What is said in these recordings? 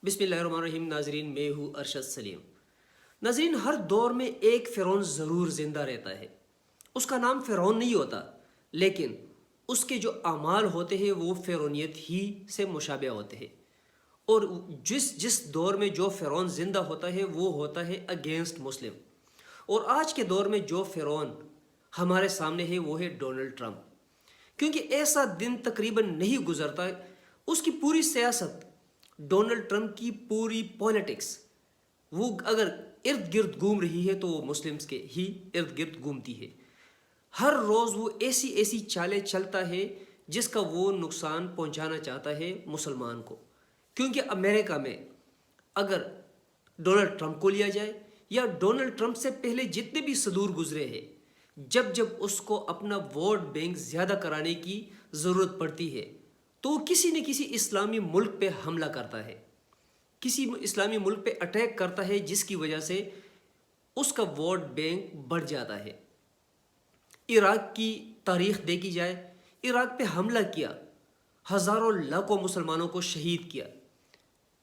بسم اللہ الرحمن الرحیم. ناظرین، میں ہوں ارشد سلیم. ناظرین، ہر دور میں ایک فرعون ضرور زندہ رہتا ہے. اس کا نام فرعون نہیں ہوتا، لیکن اس کے جو اعمال ہوتے ہیں وہ فرعونیت ہی سے مشابہ ہوتے ہیں. اور جس دور میں جو فرعون زندہ ہوتا ہے وہ ہوتا ہے اگینسٹ مسلم. اور آج کے دور میں جو فرعون ہمارے سامنے ہے وہ ہے ڈونلڈ ٹرمپ. کیونکہ ایسا دن تقریباً نہیں گزرتا اس کی پوری سیاست، ڈونلڈ ٹرمپ کی پوری پولیٹکس، وہ اگر ارد گرد گھوم رہی ہے تو وہ مسلمز کے ہی ارد گرد گھومتی ہے. ہر روز وہ ایسی چالیں چلتا ہے جس کا وہ نقصان پہنچانا چاہتا ہے مسلمان کو. کیونکہ امریکہ میں اگر ڈونلڈ ٹرمپ کو لیا جائے یا ڈونلڈ ٹرمپ سے پہلے جتنے بھی صدور گزرے ہیں، جب اس کو اپنا ووٹ بینک زیادہ کرانے کی ضرورت پڑتی ہے تو وہ کسی نہ کسی اسلامی ملک پہ حملہ کرتا ہے، کسی اسلامی ملک پہ اٹیک کرتا ہے، جس کی وجہ سے اس کا ووٹ بینک بڑھ جاتا ہے. عراق کی تاریخ دیکھی جائے، عراق پہ حملہ کیا، ہزاروں لاکھوں مسلمانوں کو شہید کیا.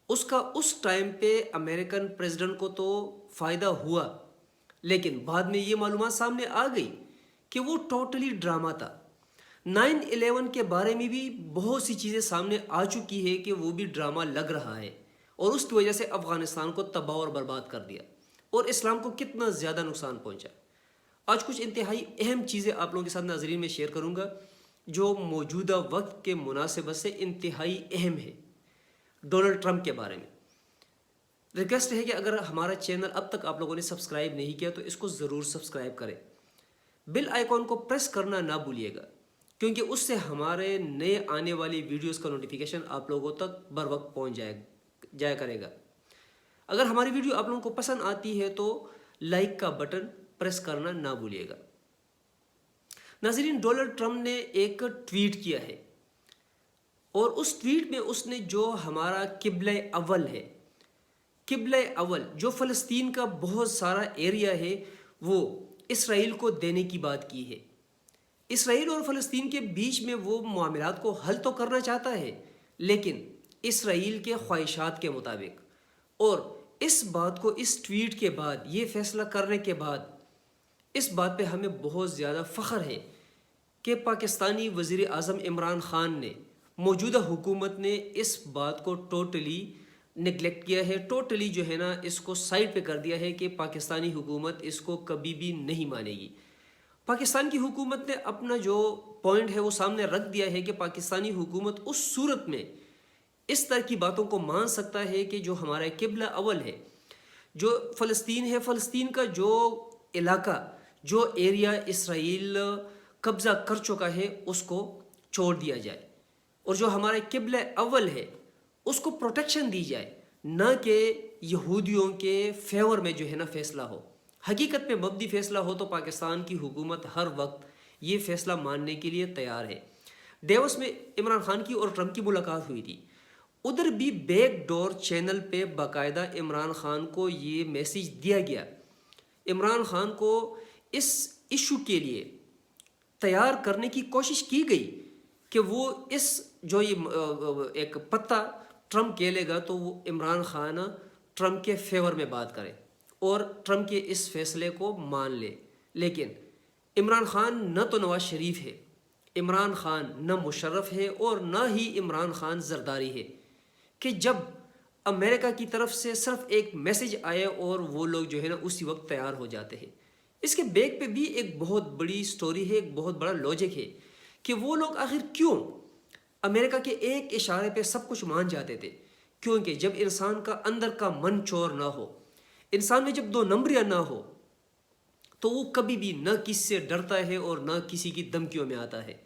اس ٹائم پہ امریکن پریزیڈنٹ کو تو فائدہ ہوا، لیکن بعد میں یہ معلومات سامنے آ گئی کہ وہ ٹوٹلی ڈرامہ تھا. 9/11 کے بارے میں بھی بہت سی چیزیں سامنے آ چکی ہے کہ وہ بھی ڈرامہ لگ رہا ہے، اور اس کی وجہ سے افغانستان کو تباہ اور برباد کر دیا اور اسلام کو کتنا زیادہ نقصان پہنچا. آج کچھ انتہائی اہم چیزیں آپ لوگوں کے ساتھ ناظرین میں شیئر کروں گا جو موجودہ وقت کے مناسبت سے انتہائی اہم ہے. ڈونلڈ ٹرمپ کے بارے میں ریکویسٹ ہے کہ اگر ہمارا چینل اب تک آپ لوگوں نے سبسکرائب نہیں کیا تو اس کو ضرور سبسکرائب کریں. بیل آئیکن کو پریس کرنا نہ بھولیے گا، کیونکہ اس سے ہمارے نئے آنے والی ویڈیوز کا نوٹیفیکیشن آپ لوگوں تک بر وقت پہنچ جایا کرے گا. اگر ہماری ویڈیو آپ لوگوں کو پسند آتی ہے تو لائک کا بٹن پریس کرنا نہ بھولیے گا. ناظرین، ڈونلڈ ٹرمپ نے ایک ٹویٹ کیا ہے، اور اس ٹویٹ میں اس نے جو ہمارا قبلہ اول ہے، قبلہ اول جو فلسطین کا بہت سارا ایریا ہے، وہ اسرائیل کو دینے کی بات کی ہے. اسرائیل اور فلسطین کے بیچ میں وہ معاملات کو حل تو کرنا چاہتا ہے، لیکن اسرائیل کے خواہشات کے مطابق. اور اس بات کو، اس ٹویٹ کے بعد، یہ فیصلہ کرنے کے بعد، اس بات پہ ہمیں بہت زیادہ فخر ہے کہ پاکستانی وزیر اعظم عمران خان نے، موجودہ حکومت نے اس بات کو ٹوٹلی نگلیکٹ کیا ہے، ٹوٹلی جو ہے نا اس کو سائڈ پہ کر دیا ہے کہ پاکستانی حکومت اس کو کبھی بھی نہیں مانے گی. پاکستان کی حکومت نے اپنا جو پوائنٹ ہے وہ سامنے رکھ دیا ہے کہ پاکستانی حکومت اس صورت میں اس طرح کی باتوں کو مان سکتا ہے کہ جو ہمارا قبلہ اول ہے، جو فلسطین ہے، فلسطین کا جو علاقہ، جو ایریا اسرائیل قبضہ کر چکا ہے، اس کو چھوڑ دیا جائے، اور جو ہمارا قبلہ اول ہے اس کو پروٹیکشن دی جائے، نہ کہ یہودیوں کے فیور میں جو ہے نا فیصلہ ہو. حقیقت پہ مبنی فیصلہ ہو تو پاکستان کی حکومت ہر وقت یہ فیصلہ ماننے کے لیے تیار ہے. ڈیوس میں عمران خان کی اور ٹرمپ کی ملاقات ہوئی تھی. ادھر بھی بیک ڈور چینل پہ باقاعدہ عمران خان کو یہ میسیج دیا گیا، عمران خان کو اس ایشو کے لیے تیار کرنے کی کوشش کی گئی کہ وہ اس جو یہ ایک پتہ ٹرمپ کھیلے گا تو وہ عمران خان ٹرمپ کے فیور میں بات کرے اور ٹرمپ کے اس فیصلے کو مان لے. لیکن عمران خان نہ تو نواز شریف ہے، عمران خان نہ مشرف ہے، اور نہ ہی عمران خان زرداری ہے کہ جب امریکہ کی طرف سے صرف ایک میسیج آئے اور وہ لوگ جو ہے نا اسی وقت تیار ہو جاتے ہیں. اس کے بیک پہ بھی ایک بہت بڑی سٹوری ہے، ایک بہت بڑا لاجک ہے کہ وہ لوگ آخر کیوں امریکہ کے ایک اشارے پہ سب کچھ مان جاتے تھے. کیونکہ جب انسان کا اندر کا من چور نہ ہو، انسان میں جب دو نمبریاں نہ ہو، تو وہ کبھی بھی نہ کسی سے ڈرتا ہے اور نہ کسی کی دھمکیوں میں آتا ہے،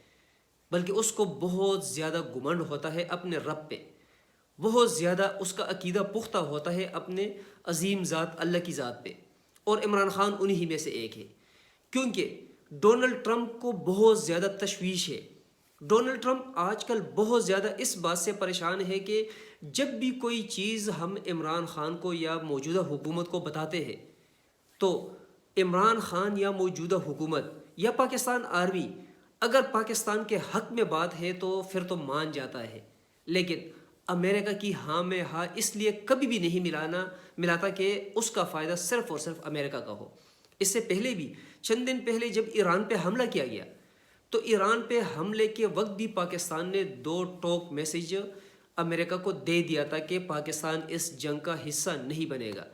بلکہ اس کو بہت زیادہ گھمنڈ ہوتا ہے اپنے رب پہ، بہت زیادہ اس کا عقیدہ پختہ ہوتا ہے اپنے عظیم ذات اللہ کی ذات پہ. اور عمران خان انہی میں سے ایک ہے. کیونکہ ڈونلڈ ٹرمپ کو بہت زیادہ تشویش ہے. ڈونلڈ ٹرمپ آج کل بہت زیادہ اس بات سے پریشان ہے کہ جب بھی کوئی چیز ہم عمران خان کو یا موجودہ حکومت کو بتاتے ہیں تو عمران خان یا موجودہ حکومت یا پاکستان آرمی اگر پاکستان کے حق میں بات ہے تو پھر تو مان جاتا ہے، لیکن امریکہ کی ہاں میں ہاں اس لیے کبھی بھی نہیں ملاتا کہ اس کا فائدہ صرف اور صرف امریکہ کا ہو۔ اس سے پہلے بھی چند دن پہلے جب ایران پہ حملہ کیا گیا تو ایران پہ حملے کے وقت بھی پاکستان نے 2 ٹوک میسیج امریکہ کو دے دیا تھا کہ پاکستان اس جنگ کا حصہ نہیں بنے گا۔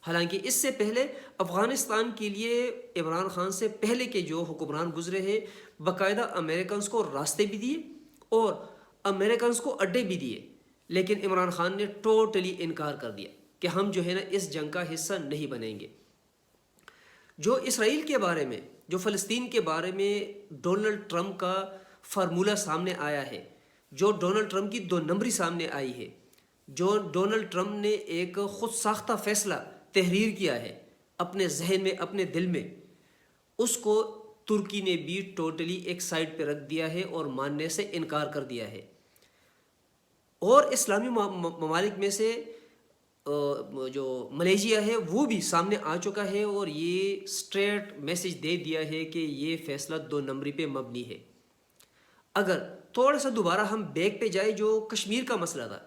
حالانکہ اس سے پہلے افغانستان کے لیے عمران خان سے پہلے کے جو حکمران گزرے ہیں باقاعدہ امریکنز کو راستے بھی دیے اور امریکنز کو اڈے بھی دیے، لیکن عمران خان نے ٹوٹلی انکار کر دیا کہ ہم جو ہے نا اس جنگ کا حصہ نہیں بنیں گے۔ جو اسرائیل کے بارے میں، جو فلسطین کے بارے میں ڈونلڈ ٹرمپ کا فارمولہ سامنے آیا ہے، جو ڈونلڈ ٹرمپ کی 2 نمبری سامنے آئی ہے، جو ڈونلڈ ٹرمپ نے ایک خود ساختہ فیصلہ تحریر کیا ہے اپنے ذہن میں، اپنے دل میں، اس کو ترکی نے بھی ٹوٹلی ایک سائڈ پہ رکھ دیا ہے اور ماننے سے انکار کر دیا ہے۔ اور اسلامی ممالک میں سے جو ملیشیا ہے وہ بھی سامنے آ چکا ہے اور یہ اسٹریٹ میسیج دے دیا ہے کہ یہ فیصلہ 2 نمبری پہ مبنی ہے۔ اگر تھوڑا سا دوبارہ ہم بیک پہ جائے جو کشمیر کا مسئلہ تھا،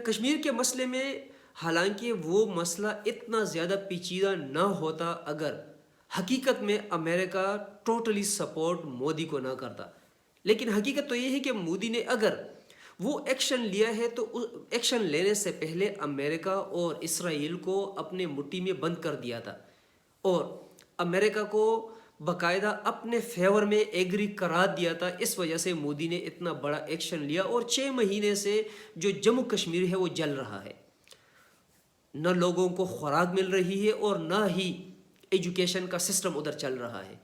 کشمیر کے مسئلے میں حالانکہ وہ مسئلہ اتنا زیادہ پیچیدہ نہ ہوتا اگر حقیقت میں امریکہ ٹوٹلی سپورٹ مودی کو نہ کرتا، لیکن حقیقت تو یہ ہے کہ مودی نے اگر وہ ایکشن لیا ہے تو ایکشن لینے سے پہلے امریکہ اور اسرائیل کو اپنے مٹھی میں بند کر دیا تھا اور امریکہ کو باقاعدہ اپنے فیور میں ایگری کرا دیا تھا۔ اس وجہ سے مودی نے اتنا بڑا ایکشن لیا اور 6 مہینے سے جو جموں کشمیر ہے وہ جل رہا ہے، نہ لوگوں کو خوراک مل رہی ہے اور نہ ہی ایجوکیشن کا سسٹم ادھر چل رہا ہے،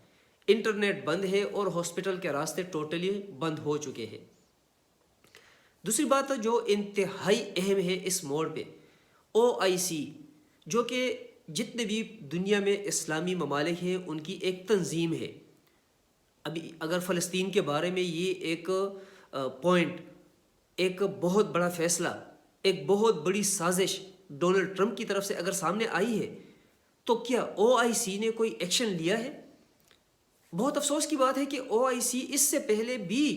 انٹرنیٹ بند ہے اور ہاسپٹل کے راستے ٹوٹلی بند ہو چکے ہیں۔ دوسری بات جو انتہائی اہم ہے اس موڑ پہ، OIC جو کہ جتنے بھی دنیا میں اسلامی ممالک ہیں ان کی ایک تنظیم ہے۔ ابھی اگر فلسطین کے بارے میں یہ ایک پوائنٹ، ایک بہت بڑا فیصلہ، ایک بہت بڑی سازش ڈونلڈ ٹرمپ کی طرف سے اگر سامنے آئی ہے تو کیا OIC نے کوئی ایکشن لیا ہے؟ بہت افسوس کی بات ہے کہ OIC اس سے پہلے بھی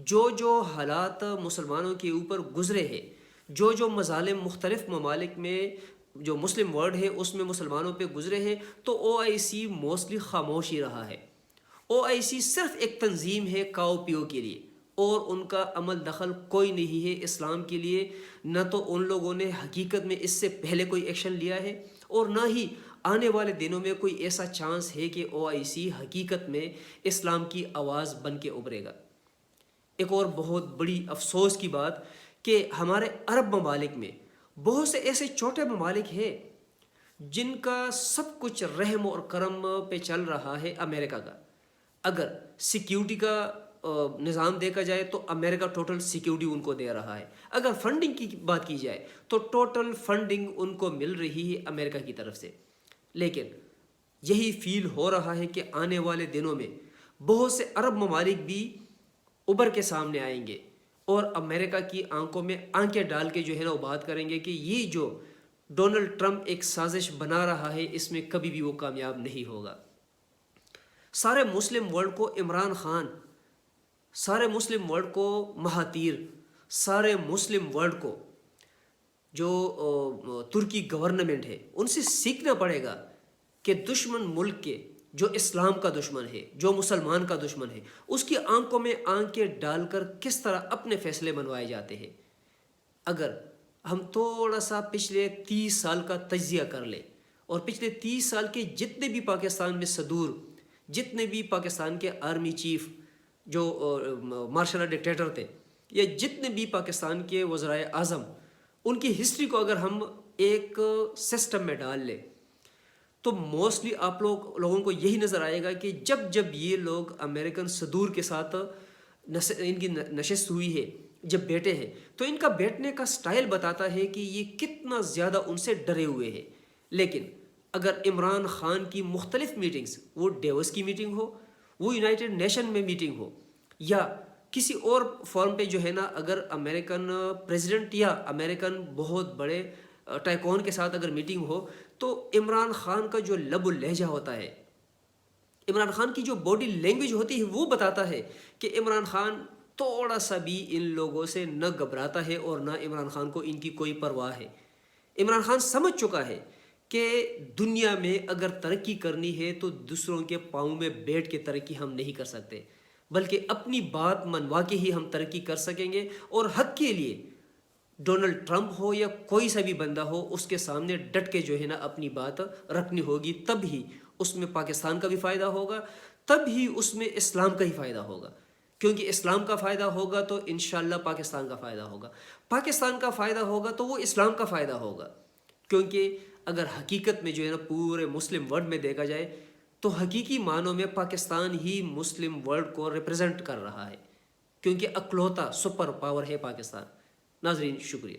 جو حالات مسلمانوں کے اوپر گزرے ہیں، جو مظالم مختلف ممالک میں جو مسلم ورلڈ ہے اس میں مسلمانوں پہ گزرے ہیں، تو OIC موسٹلی خاموش ہی رہا ہے۔ OIC صرف ایک تنظیم ہے کاؤ پیو کے لیے اور ان کا عمل دخل کوئی نہیں ہے اسلام کے لیے، نہ تو ان لوگوں نے حقیقت میں اس سے پہلے کوئی ایکشن لیا ہے اور نہ ہی آنے والے دنوں میں کوئی ایسا چانس ہے کہ OIC حقیقت میں اسلام کی آواز بن کے ابھرے گا۔ ایک اور بہت بڑی افسوس کی بات کہ ہمارے عرب ممالک میں بہت سے ایسے چھوٹے ممالک ہیں جن کا سب کچھ رحم اور کرم پہ چل رہا ہے امریکہ کا۔ اگر سیکیورٹی کا نظام دیکھا جائے تو امریکہ ٹوٹل سیکیورٹی ان کو دے رہا ہے، اگر فنڈنگ کی بات کی جائے تو ٹوٹل فنڈنگ ان کو مل رہی ہے امریکہ کی طرف سے۔ لیکن یہی فیل ہو رہا ہے کہ آنے والے دنوں میں بہت سے عرب ممالک بھی ابھر کے سامنے آئیں گے اور امریکہ کی آنکھوں میں آنکھیں ڈال کے جو ہے نا وہ بات کریں گے کہ یہ جو ڈونلڈ ٹرمپ ایک سازش بنا رہا ہے اس میں کبھی بھی وہ کامیاب نہیں ہوگا۔ سارے مسلم ورلڈ کو عمران خان، سارے مسلم ورلڈ کو مہاتیر، سارے مسلم ورلڈ کو جو ترکی گورنمنٹ ہے ان سے سیکھنا پڑے گا کہ دشمن ملک کے جو اسلام کا دشمن ہے، جو مسلمان کا دشمن ہے، اس کی آنکھوں میں آنکھیں ڈال کر کس طرح اپنے فیصلے منوائے جاتے ہیں۔ اگر ہم تھوڑا سا پچھلے 30 سال کا تجزیہ کر لیں اور پچھلے 30 سال کے جتنے بھی پاکستان میں صدور، جتنے بھی پاکستان کے آرمی چیف جو مارشل ڈکٹیٹر تھے، یا جتنے بھی پاکستان کے وزرائے اعظم، ان کی ہسٹری کو اگر ہم ایک سسٹم میں ڈال لیں تو موسٹلی آپ لوگوں کو یہی نظر آئے گا کہ جب یہ لوگ امریکن صدور کے ساتھ ان کی نشست ہوئی ہے، جب بیٹھے ہیں تو ان کا بیٹھنے کا سٹائل بتاتا ہے کہ یہ کتنا زیادہ ان سے ڈرے ہوئے ہیں۔ لیکن اگر عمران خان کی مختلف میٹنگز، وہ ڈیوس کی میٹنگ ہو، وہ یونائٹڈ نیشن میں میٹنگ ہو، یا کسی اور فورم پہ جو ہے نا اگر امریکن پریزیڈنٹ یا امریکن بہت بڑے ٹائکون کے ساتھ اگر میٹنگ ہو، تو عمران خان کا جو لب و لہجہ ہوتا ہے، عمران خان کی جو باڈی لینگویج ہوتی ہے وہ بتاتا ہے کہ عمران خان تھوڑا سا بھی ان لوگوں سے نہ گھبراتا ہے اور نہ عمران خان کو ان کی کوئی پرواہ ہے۔ عمران خان سمجھ چکا ہے کہ دنیا میں اگر ترقی کرنی ہے تو دوسروں کے پاؤں میں بیٹھ کے ترقی ہم نہیں کر سکتے، بلکہ اپنی بات منوا کے ہی ہم ترقی کر سکیں گے۔ اور حق کے لیے ڈونلڈ ٹرمپ ہو یا کوئی سا بھی بندہ ہو، اس کے سامنے ڈٹ کے جو ہے نا اپنی بات رکھنی ہوگی، تب ہی اس میں پاکستان کا بھی فائدہ ہوگا، تب ہی اس میں اسلام کا ہی فائدہ ہوگا، کیونکہ اسلام کا فائدہ ہوگا تو انشاءاللہ پاکستان کا فائدہ ہوگا، پاکستان کا فائدہ ہوگا تو وہ اسلام کا فائدہ ہوگا۔ کیونکہ اگر حقیقت میں جو ہے نا پورے مسلم ورلڈ میں دیکھا جائے تو حقیقی معنوں میں پاکستان ہی مسلم ورلڈ کو ریپرزنٹ کر رہا ہے، کیونکہ اکلوتا سپر پاور ہے پاکستان۔ ناظرین شکریہ۔